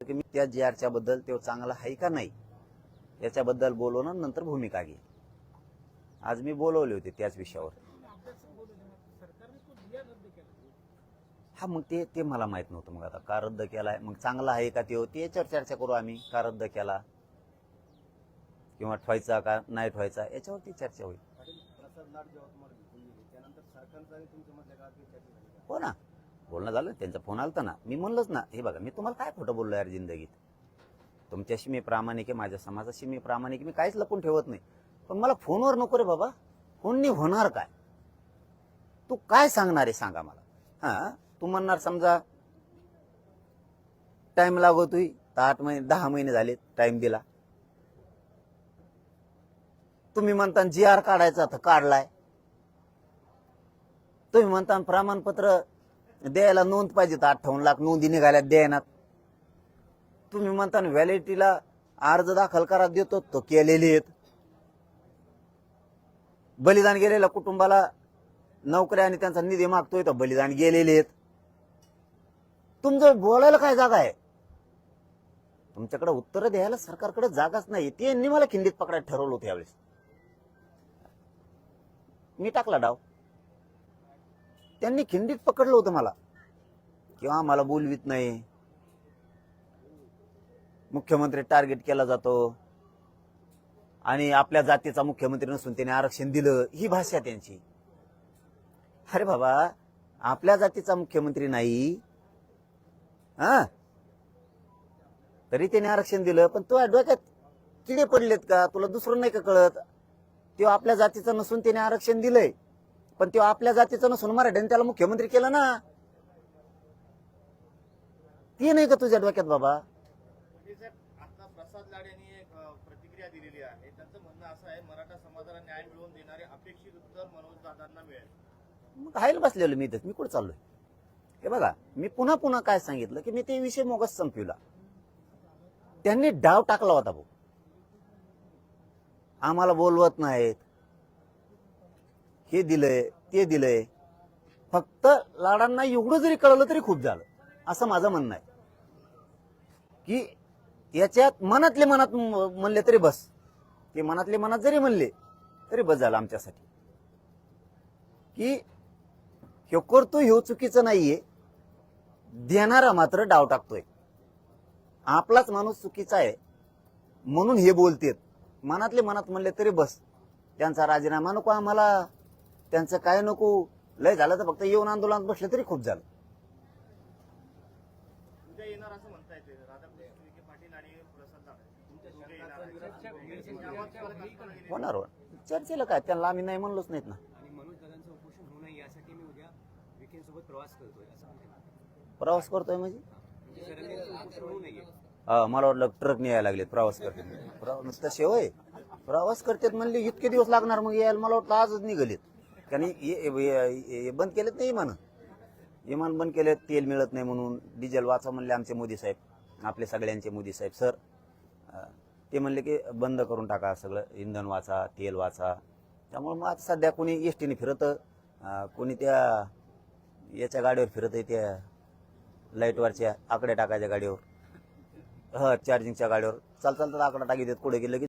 की मी त्या जीआरच्या बद्दल तो चांगला आहे का नाही याच्याबद्दल बोलवणं, नंतर भूमिका घे. आज मी बोलवले होते त्याच विषयावर. हा मग ते मला माहित नव्हतं. मग आता का रद्द केलाय, मग चांगला आहे का ते याच्यावर चर्चा करू आम्ही. का रद्द केला किंवा ठेवायचा का नाही ठेवायचा याच्यावरती चर्चा होईल. हो ना, बोलणं झालं. त्यांचा फोन आलता ना. मी म्हणलंच ना, हे बघा मी तुम्हाला काय खोटं बोललो यार जिंदगीत. तुमच्याशी मी प्रामाणिक आहे, माझ्या समाजाशी मी प्रामाणिक आहे, मी काहीच लपून ठेवत नाही. पण मला फोनवर नको रे बाबा. फोननी होणार काय? तू काय सांगणार आहे सांगा मला. हा, तू म्हणणार समजा टाइम लागतोय, 8 महिने 10 महिने झाले टाइम दिला. तुम्ही म्हणता जीआर काढायचा तर काढलाय. तुम्ही म्हणता प्रमाणपत्र द्यायला नोंद पाहिजे तर 58 लाख नोंदी निघाल्यात द्यायनात. तुम्ही म्हणता व्हॅलिडिटीला अर्ज दाखल करा देतो तो केलेले आहेत. बलिदान गेलेल्या कुटुंबाला नोकऱ्या आणि त्यांचा निधी मागतोय तर बलिदान गेलेले आहेत. तुमचं बोलायला काय जागा आहे? तुमच्याकडे उत्तर द्यायला सरकारकडे जागाच नाही. त्यांनी मला खिंडीत पकडायला ठरवलं होतं यावेळेस. मी टाकला डाव. त्यांनी खिंडीत पकडलं होतं मला, किंवा मला बोलवीत नाही, मुख्यमंत्री टार्गेट केला जातो आणि आपल्या जातीचा मुख्यमंत्री नसून त्याने आरक्षण दिलं, ही भाषा त्यांची. अरे बाबा, आपल्या जातीचा मुख्यमंत्री नाही हा तरी त्याने आरक्षण दिलं, पण तो डोक्यात किडे पडलेत का? तुला दुसरं नाही का कळत? तो आपल्या जातीचा नसून त्याने आरक्षण दिलंय, पण तो आपल्या जातीचा नसून मराठ्याने त्याला मुख्यमंत्री केलं ना. ते नाही का तुझ्या डोक्यात बाबा? आता प्रसाद लाड यांनी एक प्रतिक्रिया दिलेली आहे. त्यांचं म्हणणं असं आहे, मराठा समाजाला न्याय मिळवून देणारे अपेक्षित उत्तर मनोज दादांना मिळेल. मग हायला बसलेलो मी इथं. मी कुठं चाललोय? हे बघा, मी पुन्हा काय सांगितलं की मी ते विषय मोगस संपविला. त्यांनी डाव टाकला होता भाऊ. आम्हाला बोलवत नाहीत, हे दिलंय ते दिलंय. फक्त लाडांना एवढं जरी कळलं तरी खूप झालं, असं माझं म्हणणं आहे. की याच्यात मनातले मनात म्हणले तरी बस. ते मनातले मनात जरी म्हणले तरी बस झालं आमच्यासाठी. की हे करतोय हे चुकीचं नाहीये, देणारा मात्र डाव टाकतोय. आपलाच माणूस चुकीचा आहे म्हणून हे बोलतेत. मनातले मनात म्हणले तरी बस. त्यांचा राजीनामा नको आम्हाला, त्यांचं काय नको. लय झालं तर फक्त येऊन आंदोलनात बसले तरी खूप झालं. उद्या येणार असं म्हणता येते राधाकृष्ण विखे पाटील आणि प्रसाद लाड. होणार चर्चेला काय, त्यांना आम्ही नाही म्हणलोच नाहीत ना. आणि मनोज दादांचं उपोषण होऊ नये यासाठी मी उद्या विखेंसोबत प्रवास करतोय असं म्हणतात. प्रवास करतोय म्हणजे उपोषण होऊ नये. मला वाटलं ट्रक न्यायला लागलेत प्रवास करते. तसे होय प्रवास करतात म्हणले इतके दिवस लागणार मग यायला. मला वाटलं आजच निघालेत. कारण बंद केलेत नाही विमान बंद केलेत. तेल मिळत नाही म्हणून. डिझेल वाचा म्हणले आमचे मोदी साहेब, आपले सगळ्यांचे मोदी साहेब सर. ते म्हणले की बंद करून टाका सगळं, इंधन वाचा, तेल वाचा. त्यामुळे मग आता सध्या कोणी एसटीने फिरत, कोणी त्या याच्या गाडीवर फिरत आहे, त्या लाईटवरच्या आकडे टाकायच्या गाडीवर, चार्जिंगच्या गाडीवर चालतात आकडा टाकी देत. पुढे गेलं की